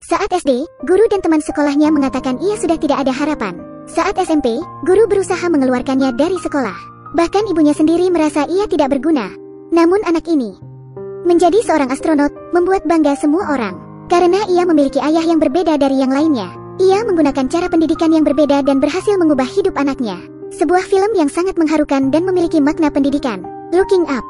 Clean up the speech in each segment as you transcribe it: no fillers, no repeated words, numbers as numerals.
Saat SD, guru dan teman sekolahnya mengatakan ia sudah tidak ada harapan. Saat SMP, guru berusaha mengeluarkannya dari sekolah. Bahkan ibunya sendiri merasa ia tidak berguna. Namun anak ini menjadi seorang astronot, membuat bangga semua orang. Karena ia memiliki ayah yang berbeda dari yang lainnya. Ia menggunakan cara pendidikan yang berbeda dan berhasil mengubah hidup anaknya. Sebuah film yang sangat mengharukan dan memiliki makna pendidikan. Looking Up.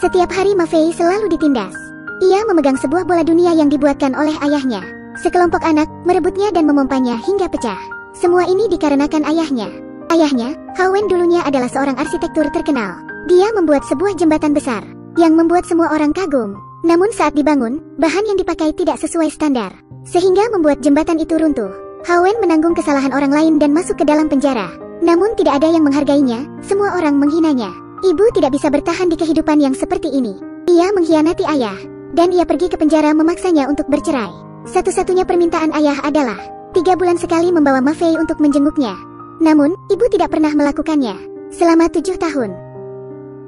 Setiap hari Maffei selalu ditindas. Ia memegang sebuah bola dunia yang dibuatkan oleh ayahnya. Sekelompok anak merebutnya dan memompanya hingga pecah. Semua ini dikarenakan ayahnya. Ayahnya, Hawen, dulunya adalah seorang arsitektur terkenal. Dia membuat sebuah jembatan besar yang membuat semua orang kagum. Namun saat dibangun, bahan yang dipakai tidak sesuai standar, sehingga membuat jembatan itu runtuh. Hawen menanggung kesalahan orang lain dan masuk ke dalam penjara. Namun tidak ada yang menghargainya, semua orang menghinanya. Ibu tidak bisa bertahan di kehidupan yang seperti ini. Ia mengkhianati ayah, dan ia pergi ke penjara memaksanya untuk bercerai. Satu-satunya permintaan ayah adalah 3 bulan sekali membawa Maffei untuk menjenguknya. Namun, ibu tidak pernah melakukannya. Selama 7 tahun.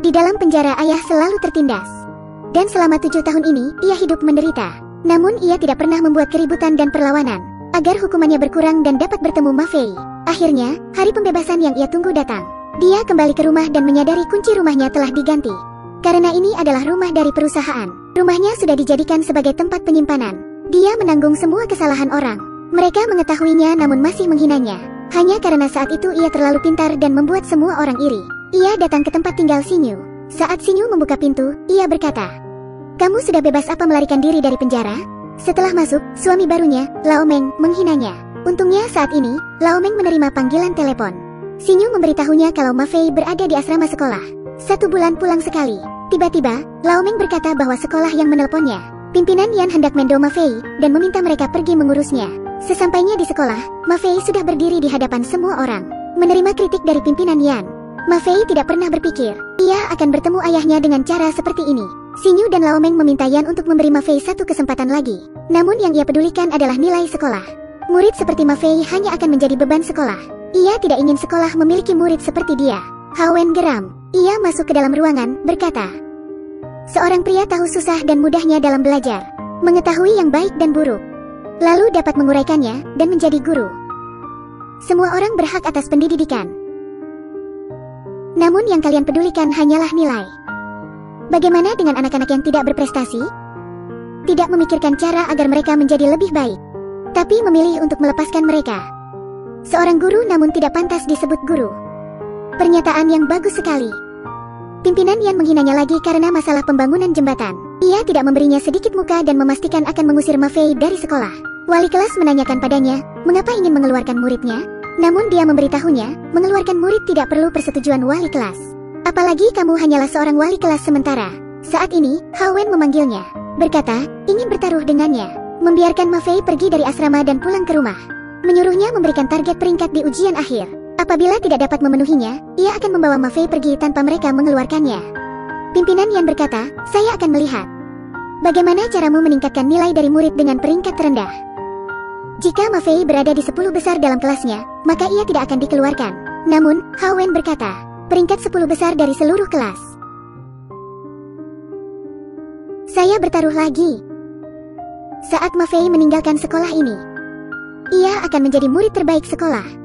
Di dalam penjara ayah selalu tertindas. Dan selama 7 tahun ini, ia hidup menderita. Namun ia tidak pernah membuat keributan dan perlawanan agar hukumannya berkurang dan dapat bertemu Maffei. Akhirnya, hari pembebasan yang ia tunggu datang. Dia kembali ke rumah dan menyadari kunci rumahnya telah diganti. Karena ini adalah rumah dari perusahaan. Rumahnya sudah dijadikan sebagai tempat penyimpanan. Dia menanggung semua kesalahan orang. Mereka mengetahuinya namun masih menghinanya. Hanya karena saat itu ia terlalu pintar dan membuat semua orang iri. Ia datang ke tempat tinggal Xinyu. Saat Xinyu membuka pintu, ia berkata, "Kamu sudah bebas apa melarikan diri dari penjara?" Setelah masuk, suami barunya, Lao Meng, menghinanya. Untungnya saat ini, Lao Meng menerima panggilan telepon. Xinyu memberitahunya kalau Maffei berada di asrama sekolah. 1 bulan pulang sekali. Tiba-tiba, Lao Meng berkata bahwa sekolah yang menelponnya. Pimpinan Yan hendak mendo Maffei dan meminta mereka pergi mengurusnya. Sesampainya di sekolah, Maffei sudah berdiri di hadapan semua orang, menerima kritik dari pimpinan Yan. Maffei tidak pernah berpikir ia akan bertemu ayahnya dengan cara seperti ini. Xinyu dan Lao Meng meminta Yan untuk memberi Maffei 1 kesempatan lagi. Namun yang ia pedulikan adalah nilai sekolah. Murid seperti Maffei hanya akan menjadi beban sekolah. Ia tidak ingin sekolah memiliki murid seperti dia. Hawen geram. Ia masuk ke dalam ruangan, berkata, "Seorang pria tahu susah dan mudahnya dalam belajar, mengetahui yang baik dan buruk, lalu dapat menguraikannya dan menjadi guru. Semua orang berhak atas pendidikan. Namun yang kalian pedulikan hanyalah nilai. Bagaimana dengan anak-anak yang tidak berprestasi? Tidak memikirkan cara agar mereka menjadi lebih baik, tapi memilih untuk melepaskan mereka. Seorang guru namun tidak pantas disebut guru." Pernyataan yang bagus sekali. Pimpinan Yan menghinanya lagi karena masalah pembangunan jembatan. Ia tidak memberinya sedikit muka dan memastikan akan mengusir Maffei dari sekolah. Wali kelas menanyakan padanya, mengapa ingin mengeluarkan muridnya? Namun dia memberitahunya, mengeluarkan murid tidak perlu persetujuan wali kelas. Apalagi kamu hanyalah seorang wali kelas sementara. Saat ini, Hawen memanggilnya, berkata, ingin bertaruh dengannya. Membiarkan Maffei pergi dari asrama dan pulang ke rumah. Menyuruhnya memberikan target peringkat di ujian akhir. Apabila tidak dapat memenuhinya, ia akan membawa Maffei pergi tanpa mereka mengeluarkannya. Pimpinan Yan berkata, "Saya akan melihat bagaimana caramu meningkatkan nilai dari murid dengan peringkat terendah. Jika Maffei berada di 10 besar dalam kelasnya, maka ia tidak akan dikeluarkan." Namun, Hawen berkata, "Peringkat 10 besar dari seluruh kelas. Saya bertaruh lagi." Saat Maffei meninggalkan sekolah ini, ia akan menjadi murid terbaik sekolah.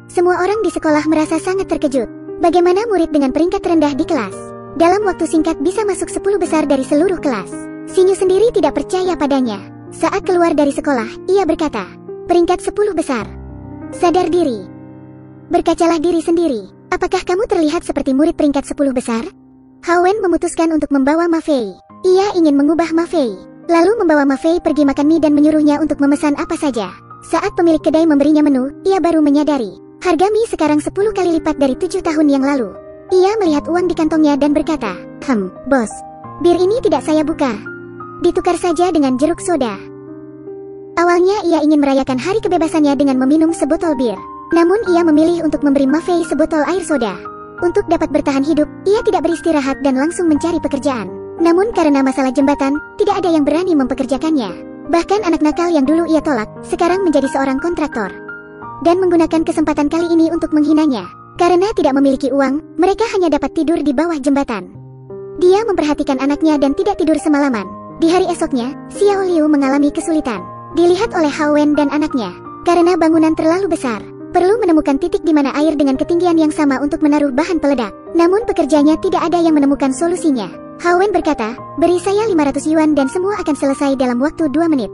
Semua orang di sekolah merasa sangat terkejut. Bagaimana murid dengan peringkat terendah di kelas dalam waktu singkat bisa masuk 10 besar dari seluruh kelas? Xinyu sendiri tidak percaya padanya. Saat keluar dari sekolah, ia berkata, "Peringkat 10 besar. Sadar diri. Berkacalah diri sendiri. Apakah kamu terlihat seperti murid peringkat 10 besar?" Hawen memutuskan untuk membawa Maffei. Ia ingin mengubah Maffei, lalu membawa Maffei pergi makan mie dan menyuruhnya untuk memesan apa saja. Saat pemilik kedai memberinya menu, ia baru menyadari harga mie sekarang 10 kali lipat dari 7 tahun yang lalu. Ia melihat uang di kantongnya dan berkata, Bos, bir ini tidak saya buka. Ditukar saja dengan jeruk soda." Awalnya ia ingin merayakan hari kebebasannya dengan meminum sebotol bir. Namun ia memilih untuk memberi Maffei sebotol air soda. Untuk dapat bertahan hidup, ia tidak beristirahat dan langsung mencari pekerjaan. Namun karena masalah jembatan, tidak ada yang berani mempekerjakannya. Bahkan anak nakal yang dulu ia tolak, sekarang menjadi seorang kontraktor. Dan menggunakan kesempatan kali ini untuk menghinanya. Karena tidak memiliki uang, mereka hanya dapat tidur di bawah jembatan. Dia memperhatikan anaknya dan tidak tidur semalaman. Di hari esoknya, Xiao Liu mengalami kesulitan. dilihat oleh Hawen dan anaknya. Karena bangunan terlalu besar, perlu menemukan titik di mana air dengan ketinggian yang sama untuk menaruh bahan peledak. Namun pekerjanya tidak ada yang menemukan solusinya. Hawen berkata, beri saya 500 yuan dan semua akan selesai dalam waktu 2 menit.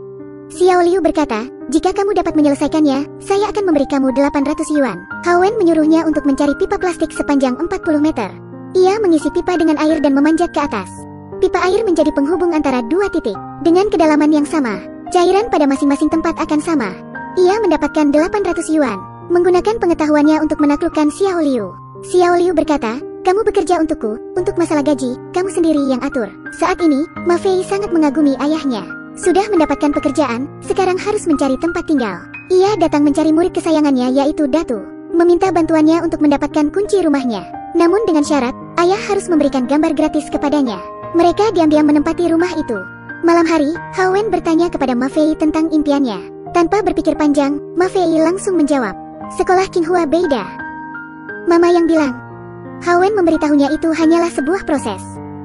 Xiao Liu berkata, jika kamu dapat menyelesaikannya, saya akan memberi kamu 800 yuan. Hawen menyuruhnya untuk mencari pipa plastik sepanjang 40 meter. Ia mengisi pipa dengan air dan memanjat ke atas. Pipa air menjadi penghubung antara dua titik. Dengan kedalaman yang sama, cairan pada masing-masing tempat akan sama. Ia mendapatkan 800 yuan, menggunakan pengetahuannya untuk menaklukkan Xiao Liu. Xiao Liu berkata, kamu bekerja untukku, untuk masalah gaji, kamu sendiri yang atur. Saat ini, Ma Fei sangat mengagumi ayahnya. Sudah mendapatkan pekerjaan, sekarang harus mencari tempat tinggal. Ia datang mencari murid kesayangannya yaitu Datu, meminta bantuannya untuk mendapatkan kunci rumahnya. Namun dengan syarat, ayah harus memberikan gambar gratis kepadanya. Mereka diam-diam menempati rumah itu. Malam hari, Hawen bertanya kepada Ma Fei tentang impiannya. Tanpa berpikir panjang, Ma Fei langsung menjawab, sekolah Qinghua Beida. Mama yang bilang. Hawen memberitahunya itu hanyalah sebuah proses.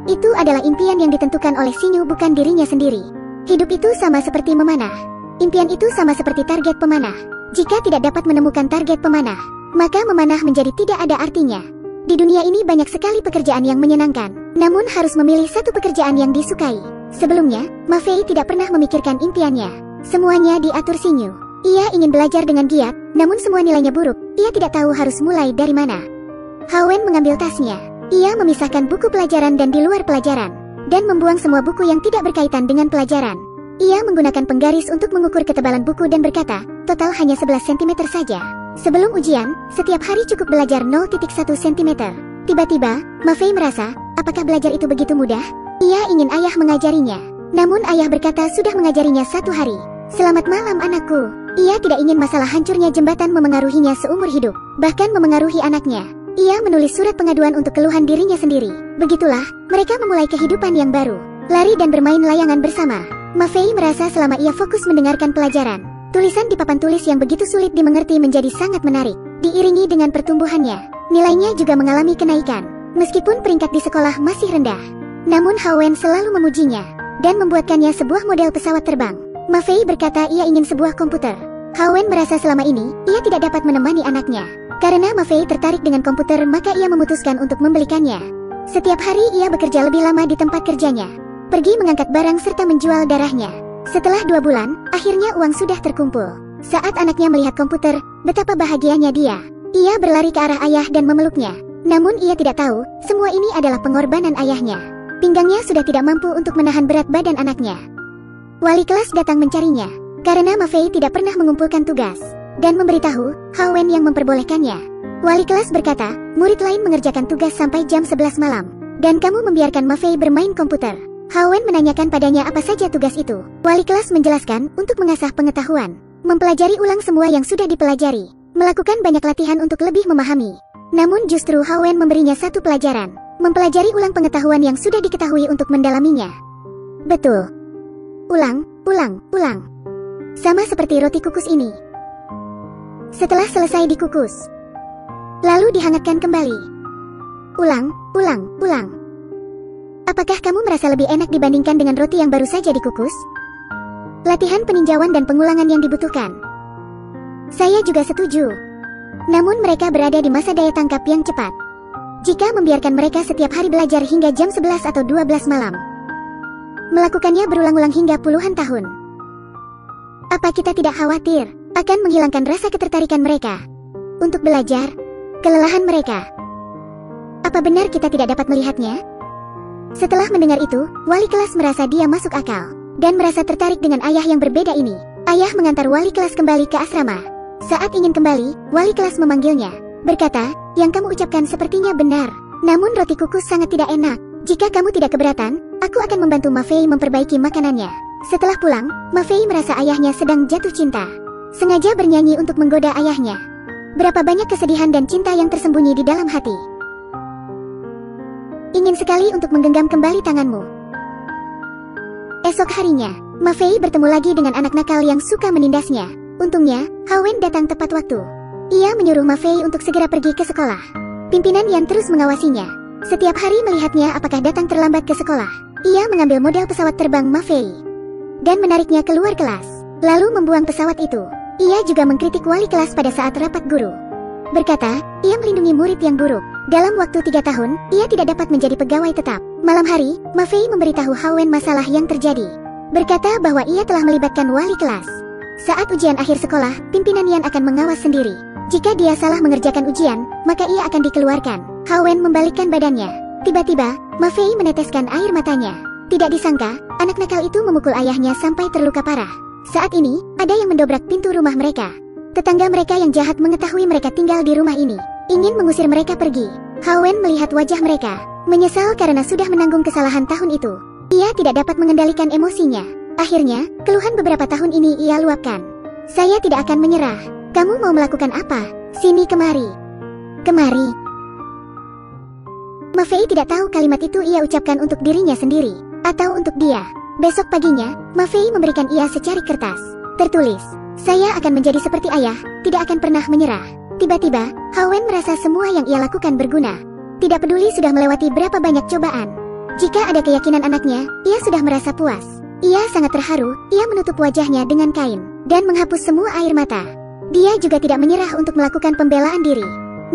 Itu adalah impian yang ditentukan oleh Xinyu, bukan dirinya sendiri. Hidup itu sama seperti memanah. Impian itu sama seperti target pemanah. Jika tidak dapat menemukan target pemanah, maka memanah menjadi tidak ada artinya. Di dunia ini banyak sekali pekerjaan yang menyenangkan, namun harus memilih satu pekerjaan yang disukai. Sebelumnya, Ma Fei tidak pernah memikirkan impiannya. Semuanya diatur Xinyu. Ia ingin belajar dengan giat, namun semua nilainya buruk. Ia tidak tahu harus mulai dari mana. Hawen mengambil tasnya. Ia memisahkan buku pelajaran dan di luar pelajaran, dan membuang semua buku yang tidak berkaitan dengan pelajaran. Ia menggunakan penggaris untuk mengukur ketebalan buku dan berkata, total hanya 11 cm saja. Sebelum ujian, setiap hari cukup belajar 0,1 cm. Tiba-tiba, Ma Fei merasa, apakah belajar itu begitu mudah? Ia ingin ayah mengajarinya. Namun ayah berkata sudah mengajarinya 1 hari. Selamat malam anakku. Ia tidak ingin masalah hancurnya jembatan memengaruhinya seumur hidup, bahkan memengaruhi anaknya. Ia menulis surat pengaduan untuk keluhan dirinya sendiri. Begitulah, mereka memulai kehidupan yang baru. Lari dan bermain layangan bersama. Ma Fei merasa selama ia fokus mendengarkan pelajaran, tulisan di papan tulis yang begitu sulit dimengerti menjadi sangat menarik. Diiringi dengan pertumbuhannya, nilainya juga mengalami kenaikan. Meskipun peringkat di sekolah masih rendah, namun Hawen selalu memujinya, dan membuatkannya sebuah model pesawat terbang. Ma Fei berkata ia ingin sebuah komputer. Hawen merasa selama ini, ia tidak dapat menemani anaknya. Karena Ma Fei tertarik dengan komputer, maka ia memutuskan untuk membelikannya. Setiap hari ia bekerja lebih lama di tempat kerjanya, pergi mengangkat barang serta menjual darahnya. Setelah 2 bulan, akhirnya uang sudah terkumpul. Saat anaknya melihat komputer, betapa bahagianya dia. Ia berlari ke arah ayah dan memeluknya. Namun ia tidak tahu, semua ini adalah pengorbanan ayahnya. Pinggangnya sudah tidak mampu untuk menahan berat badan anaknya. Wali kelas datang mencarinya, karena Ma Fei tidak pernah mengumpulkan tugas, dan memberitahu Hawen yang memperbolehkannya. Wali kelas berkata, murid lain mengerjakan tugas sampai jam 11 malam, dan kamu membiarkan Ma Fei bermain komputer. Hawen menanyakan padanya apa saja tugas itu. Wali kelas menjelaskan untuk mengasah pengetahuan, mempelajari ulang semua yang sudah dipelajari, melakukan banyak latihan untuk lebih memahami. Namun justru Hawen memberinya satu pelajaran, mempelajari ulang pengetahuan yang sudah diketahui untuk mendalaminya. Betul. Ulang, ulang, ulang. Sama seperti roti kukus ini. Setelah selesai dikukus, lalu dihangatkan kembali. Ulang, ulang, ulang. Apakah kamu merasa lebih enak dibandingkan dengan roti yang baru saja dikukus? Latihan peninjauan dan pengulangan yang dibutuhkan. Saya juga setuju. Namun mereka berada di masa daya tangkap yang cepat. Jika membiarkan mereka setiap hari belajar hingga jam 11 atau 12 malam, melakukannya berulang-ulang hingga puluhan tahun, apa kita tidak khawatir akan menghilangkan rasa ketertarikan mereka untuk belajar, kelelahan mereka? Apa benar kita tidak dapat melihatnya? Setelah mendengar itu, wali kelas merasa dia masuk akal, dan merasa tertarik dengan ayah yang berbeda ini. Ayah mengantar wali kelas kembali ke asrama. Saat ingin kembali, wali kelas memanggilnya, berkata, yang kamu ucapkan sepertinya benar. Namun roti kukus sangat tidak enak. Jika kamu tidak keberatan, aku akan membantu Ma Fei memperbaiki makanannya. Setelah pulang, Ma Fei merasa ayahnya sedang jatuh cinta. Sengaja bernyanyi untuk menggoda ayahnya. Berapa banyak kesedihan dan cinta yang tersembunyi di dalam hati. Ingin sekali untuk menggenggam kembali tanganmu. Esok harinya, Ma Fei bertemu lagi dengan anak nakal yang suka menindasnya. Untungnya, Hawen datang tepat waktu. Ia menyuruh Ma Fei untuk segera pergi ke sekolah. Pimpinan yang terus mengawasinya. Setiap hari melihatnya apakah datang terlambat ke sekolah. Ia mengambil model pesawat terbang Ma Fei dan menariknya keluar kelas. lalu membuang pesawat itu. Ia juga mengkritik wali kelas pada saat rapat guru. Berkata, ia melindungi murid yang buruk. Dalam waktu 3 tahun, ia tidak dapat menjadi pegawai tetap. Malam hari, Ma Fei memberitahu Haowen masalah yang terjadi. Berkata bahwa ia telah melibatkan wali kelas. Saat ujian akhir sekolah, pimpinan Yan akan mengawas sendiri. Jika dia salah mengerjakan ujian, maka ia akan dikeluarkan. Haowen membalikkan badannya. Tiba-tiba, Ma Fei meneteskan air matanya. Tidak disangka, anak nakal itu memukul ayahnya sampai terluka parah. Saat ini, ada yang mendobrak pintu rumah mereka. Tetangga mereka yang jahat mengetahui mereka tinggal di rumah ini, ingin mengusir mereka pergi. Haowen melihat wajah mereka, menyesal karena sudah menanggung kesalahan tahun itu. Ia tidak dapat mengendalikan emosinya. Akhirnya, keluhan beberapa tahun ini ia luapkan. Saya tidak akan menyerah. Kamu mau melakukan apa? Sini kemari. Kemari. Ma Fei tidak tahu kalimat itu ia ucapkan untuk dirinya sendiri, atau untuk dia. Besok paginya, Ma Fei memberikan ia secari kertas. Tertulis, saya akan menjadi seperti ayah, tidak akan pernah menyerah. Tiba-tiba, Haowen merasa semua yang ia lakukan berguna. Tidak peduli sudah melewati berapa banyak cobaan. Jika ada keyakinan anaknya, ia sudah merasa puas. Ia sangat terharu, ia menutup wajahnya dengan kain, dan menghapus semua air mata. Dia juga tidak menyerah untuk melakukan pembelaan diri.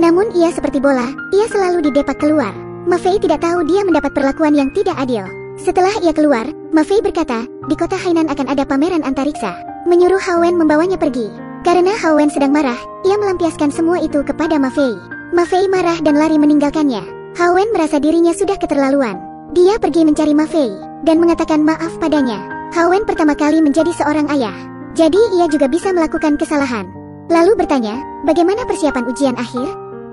Namun ia seperti bola, ia selalu didepak keluar. Ma Fei tidak tahu dia mendapat perlakuan yang tidak adil. Setelah ia keluar, Ma Fei berkata, di kota Hainan akan ada pameran antariksa. Menyuruh Haowen membawanya pergi. Karena Haowen sedang marah, ia melampiaskan semua itu kepada Ma Fei. Ma Fei marah dan lari meninggalkannya. Haowen merasa dirinya sudah keterlaluan. Dia pergi mencari Ma Fei, dan mengatakan maaf padanya. Haowen pertama kali menjadi seorang ayah. Jadi ia juga bisa melakukan kesalahan. Lalu bertanya, bagaimana persiapan ujian akhir?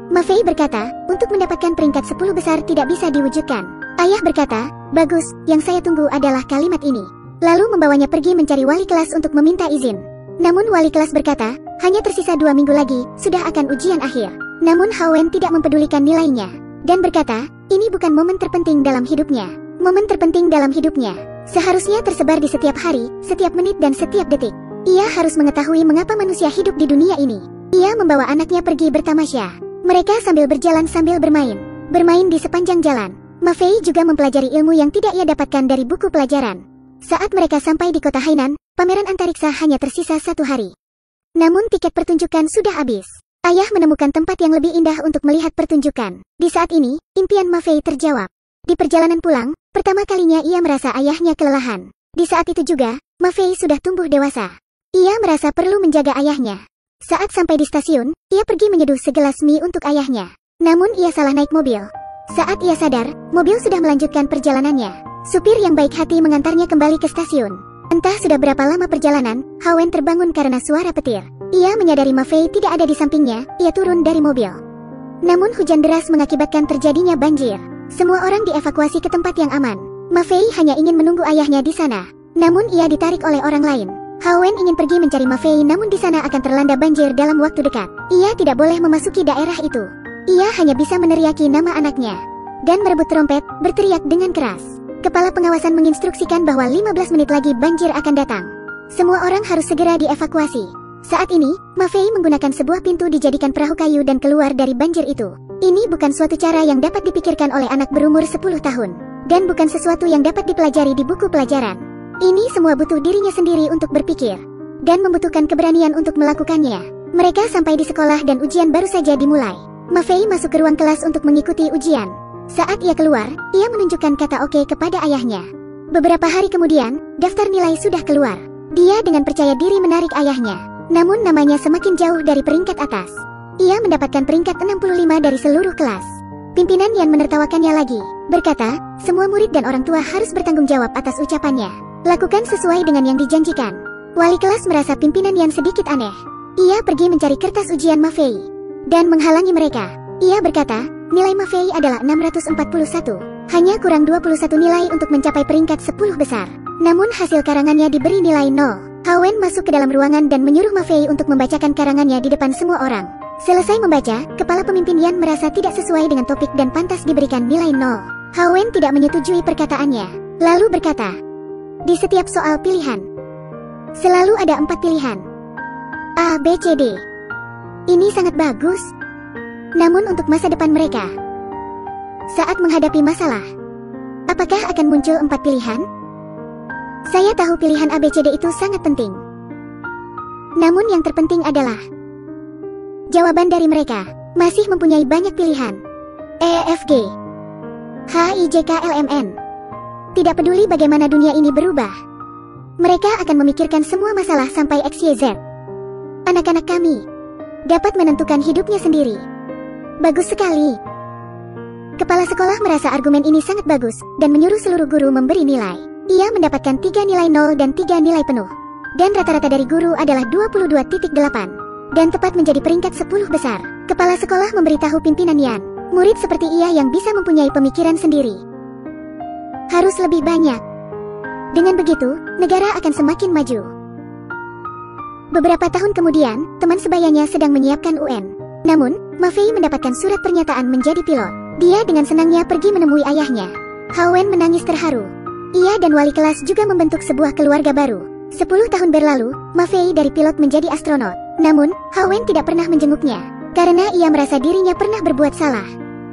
Ma Fei berkata, untuk mendapatkan peringkat 10 besar tidak bisa diwujudkan. Ayah berkata, bagus, yang saya tunggu adalah kalimat ini. Lalu membawanya pergi mencari wali kelas untuk meminta izin. Namun wali kelas berkata, hanya tersisa 2 minggu lagi, sudah akan ujian akhir. Namun Haowen tidak mempedulikan nilainya, dan berkata, ini bukan momen terpenting dalam hidupnya. Momen terpenting dalam hidupnya seharusnya tersebar di setiap hari, setiap menit dan setiap detik. Ia harus mengetahui mengapa manusia hidup di dunia ini. Ia membawa anaknya pergi bertamasya. Mereka sambil berjalan sambil bermain. Bermain di sepanjang jalan. Ma Fei juga mempelajari ilmu yang tidak ia dapatkan dari buku pelajaran. Saat mereka sampai di kota Hainan, pameran antariksa hanya tersisa 1 hari. Namun tiket pertunjukan sudah habis. Ayah menemukan tempat yang lebih indah untuk melihat pertunjukan. Di saat ini, impian Ma Fei terjawab. Di perjalanan pulang, pertama kalinya ia merasa ayahnya kelelahan. Di saat itu juga, Ma Fei sudah tumbuh dewasa. Ia merasa perlu menjaga ayahnya. Saat sampai di stasiun, ia pergi menyeduh segelas mie untuk ayahnya. Namun ia salah naik mobil. Saat ia sadar, mobil sudah melanjutkan perjalanannya. Supir yang baik hati mengantarnya kembali ke stasiun. Entah sudah berapa lama perjalanan, Haowen terbangun karena suara petir. Ia menyadari Ma Fei tidak ada di sampingnya, ia turun dari mobil. Namun hujan deras mengakibatkan terjadinya banjir. Semua orang dievakuasi ke tempat yang aman. Ma Fei hanya ingin menunggu ayahnya di sana. Namun ia ditarik oleh orang lain. Haowen ingin pergi mencari Ma Fei namun di sana akan terlanda banjir dalam waktu dekat. Ia tidak boleh memasuki daerah itu. Ia hanya bisa meneriaki nama anaknya. Dan merebut trompet, berteriak dengan keras. Kepala pengawasan menginstruksikan bahwa 15 menit lagi banjir akan datang. Semua orang harus segera dievakuasi. Saat ini, Ma Fei menggunakan sebuah pintu dijadikan perahu kayu dan keluar dari banjir itu. Ini bukan suatu cara yang dapat dipikirkan oleh anak berumur 10 tahun. Dan bukan sesuatu yang dapat dipelajari di buku pelajaran. Ini semua butuh dirinya sendiri untuk berpikir. Dan membutuhkan keberanian untuk melakukannya. Mereka sampai di sekolah dan ujian baru saja dimulai. Ma Fei masuk ke ruang kelas untuk mengikuti ujian. Saat ia keluar, ia menunjukkan kata oke kepada ayahnya. Beberapa hari kemudian, daftar nilai sudah keluar. Dia dengan percaya diri menarik ayahnya. Namun namanya semakin jauh dari peringkat atas. Ia mendapatkan peringkat 65 dari seluruh kelas. Pimpinan Yan menertawakannya lagi, berkata, semua murid dan orang tua harus bertanggung jawab atas ucapannya. Lakukan sesuai dengan yang dijanjikan. Wali kelas merasa pimpinan Yan sedikit aneh. Ia pergi mencari kertas ujian Ma Fei dan menghalangi mereka. Ia berkata, nilai Ma Fei adalah 641. Hanya kurang 21 nilai untuk mencapai peringkat 10 besar. Namun hasil karangannya diberi nilai 0. Haowen masuk ke dalam ruangan dan menyuruh Ma Fei untuk membacakan karangannya di depan semua orang. Selesai membaca, kepala pemimpin Yan merasa tidak sesuai dengan topik dan pantas diberikan nilai 0. Haowen tidak menyetujui perkataannya. Lalu berkata, di setiap soal pilihan, selalu ada 4 pilihan. A, B, C, D. Ini sangat bagus. Namun untuk masa depan mereka, saat menghadapi masalah, apakah akan muncul 4 pilihan? Saya tahu pilihan A, B, C, D itu sangat penting. Namun yang terpenting adalah jawaban dari mereka masih mempunyai banyak pilihan. EFG HIJKLMN. Tidak peduli bagaimana dunia ini berubah, mereka akan memikirkan semua masalah sampai XYZ. Anak-anak kami dapat menentukan hidupnya sendiri. Bagus sekali. Kepala sekolah merasa argumen ini sangat bagus dan menyuruh seluruh guru memberi nilai. Ia mendapatkan 3 nilai 0 dan 3 nilai penuh. Dan rata-rata dari guru adalah 22.8 dan tepat menjadi peringkat 10 besar. Kepala sekolah memberitahu pimpinan Yan, murid seperti ia yang bisa mempunyai pemikiran sendiri harus lebih banyak. Dengan begitu, negara akan semakin maju. Beberapa tahun kemudian, teman sebayanya sedang menyiapkan UN. Namun, Ma Fei mendapatkan surat pernyataan menjadi pilot. Dia dengan senangnya pergi menemui ayahnya. Hawen menangis terharu. Ia dan wali kelas juga membentuk sebuah keluarga baru. 10 tahun berlalu, Ma Fei dari pilot menjadi astronot. Namun, Hawen tidak pernah menjenguknya karena ia merasa dirinya pernah berbuat salah.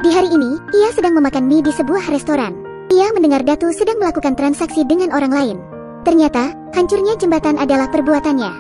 Di hari ini, ia sedang memakan mie di sebuah restoran. Ia mendengar Datu sedang melakukan transaksi dengan orang lain. Ternyata, hancurnya jembatan adalah perbuatannya.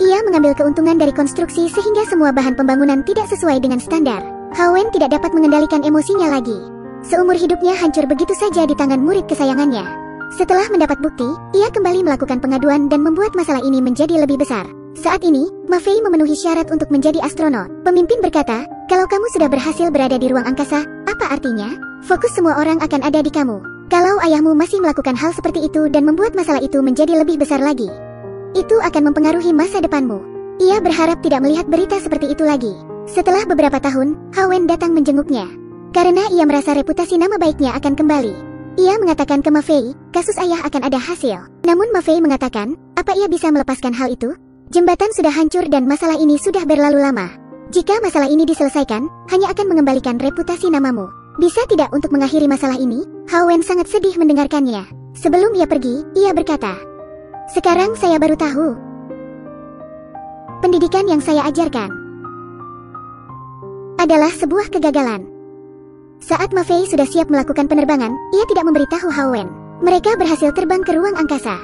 Ia mengambil keuntungan dari konstruksi sehingga semua bahan pembangunan tidak sesuai dengan standar. Hawen tidak dapat mengendalikan emosinya lagi. Seumur hidupnya hancur begitu saja di tangan murid kesayangannya. Setelah mendapat bukti, ia kembali melakukan pengaduan dan membuat masalah ini menjadi lebih besar. Saat ini, Ma Fei memenuhi syarat untuk menjadi astronot. Pemimpin berkata, kalau kamu sudah berhasil berada di ruang angkasa, apa artinya? Fokus semua orang akan ada di kamu. Kalau ayahmu masih melakukan hal seperti itu dan membuat masalah itu menjadi lebih besar lagi, itu akan mempengaruhi masa depanmu. Ia berharap tidak melihat berita seperti itu lagi. Setelah beberapa tahun, Hawen datang menjenguknya. Karena ia merasa reputasi nama baiknya akan kembali. Ia mengatakan ke Ma Fei, kasus ayah akan ada hasil. Namun Ma Fei mengatakan, apa ia bisa melepaskan hal itu? Jembatan sudah hancur dan masalah ini sudah berlalu lama. Jika masalah ini diselesaikan, hanya akan mengembalikan reputasi namamu. Bisa tidak untuk mengakhiri masalah ini? Hawen sangat sedih mendengarkannya. Sebelum ia pergi, ia berkata, sekarang saya baru tahu pendidikan yang saya ajarkan adalah sebuah kegagalan. Saat Ma Fei sudah siap melakukan penerbangan, ia tidak memberitahu Hawen. Mereka berhasil terbang ke ruang angkasa.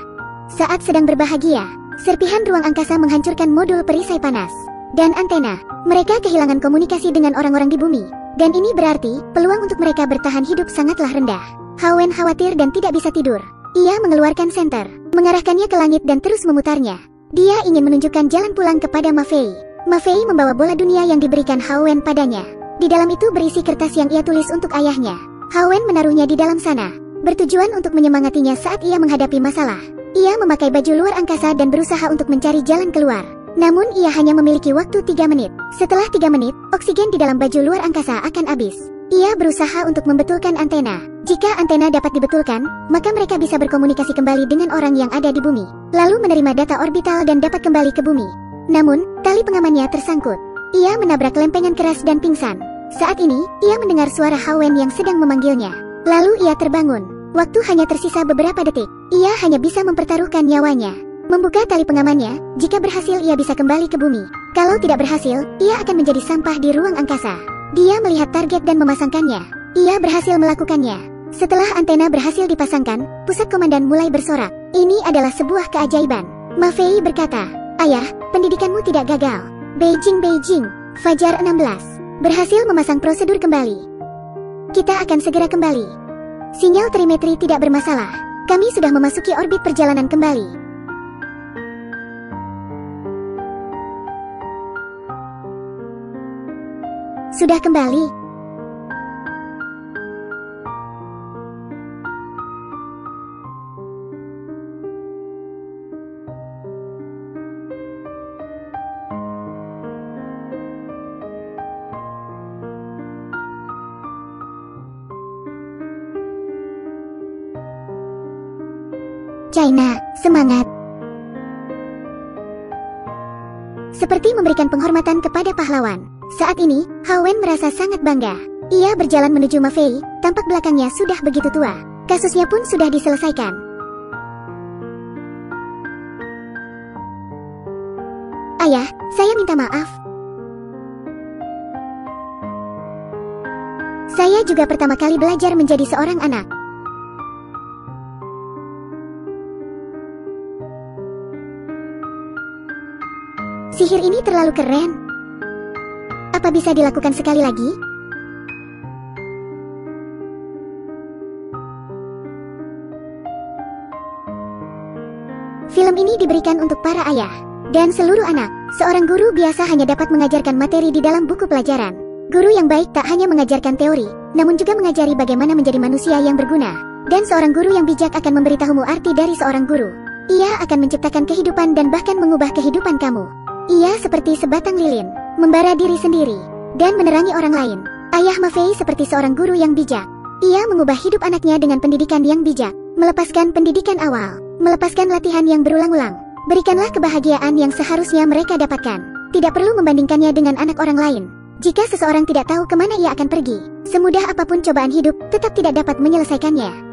Saat sedang berbahagia, serpihan ruang angkasa menghancurkan modul perisai panas dan antena. Mereka kehilangan komunikasi dengan orang-orang di bumi. Dan ini berarti, peluang untuk mereka bertahan hidup sangatlah rendah. Hawen khawatir dan tidak bisa tidur. Ia mengeluarkan senter, mengarahkannya ke langit dan terus memutarnya. Dia ingin menunjukkan jalan pulang kepada Ma Fei. Ma Fei membawa bola dunia yang diberikan Hawen padanya. Di dalam itu berisi kertas yang ia tulis untuk ayahnya. Hawen menaruhnya di dalam sana, bertujuan untuk menyemangatinya saat ia menghadapi masalah. Ia memakai baju luar angkasa dan berusaha untuk mencari jalan keluar. Namun ia hanya memiliki waktu 3 menit. Setelah 3 menit, oksigen di dalam baju luar angkasa akan habis. Ia berusaha untuk membetulkan antena. Jika antena dapat dibetulkan, maka mereka bisa berkomunikasi kembali dengan orang yang ada di bumi, lalu menerima data orbital dan dapat kembali ke bumi. Namun, tali pengamannya tersangkut. Ia menabrak lempengan keras dan pingsan. Saat ini, ia mendengar suara Hawen yang sedang memanggilnya. Lalu ia terbangun. Waktu hanya tersisa beberapa detik. Ia hanya bisa mempertaruhkan nyawanya. Membuka tali pengamannya, jika berhasil ia bisa kembali ke bumi. Kalau tidak berhasil, ia akan menjadi sampah di ruang angkasa. Dia melihat target dan memasangkannya. Ia berhasil melakukannya. Setelah antena berhasil dipasangkan, pusat komandan mulai bersorak. Ini adalah sebuah keajaiban. Ma Fei berkata, ayah, pendidikanmu tidak gagal. Beijing, Fajar 16. Berhasil memasang prosedur kembali. Kita akan segera kembali. Sinyal telemetri tidak bermasalah. Kami sudah memasuki orbit perjalanan kembali. Sudah kembali. China, semangat. Seperti memberikan penghormatan kepada pahlawan. Saat ini, Hawen merasa sangat bangga. Ia berjalan menuju Ma Fei, tampak belakangnya sudah begitu tua. Kasusnya pun sudah diselesaikan. Ayah, saya minta maaf. Saya juga pertama kali belajar menjadi seorang anak. Sihir ini terlalu keren. Apa bisa dilakukan sekali lagi? Film ini diberikan untuk para ayah dan seluruh anak. Seorang guru biasa hanya dapat mengajarkan materi di dalam buku pelajaran. Guru yang baik tak hanya mengajarkan teori, namun juga mengajari bagaimana menjadi manusia yang berguna. Dan seorang guru yang bijak akan memberitahumu arti dari seorang guru. Ia akan menciptakan kehidupan dan bahkan mengubah kehidupan kamu. Ia seperti sebatang lilin, membara diri sendiri, dan menerangi orang lain. Ayah Maffei seperti seorang guru yang bijak. Ia mengubah hidup anaknya dengan pendidikan yang bijak, melepaskan pendidikan awal, melepaskan latihan yang berulang-ulang. Berikanlah kebahagiaan yang seharusnya mereka dapatkan. Tidak perlu membandingkannya dengan anak orang lain. Jika seseorang tidak tahu kemana ia akan pergi, semudah apapun cobaan hidup, tetap tidak dapat menyelesaikannya.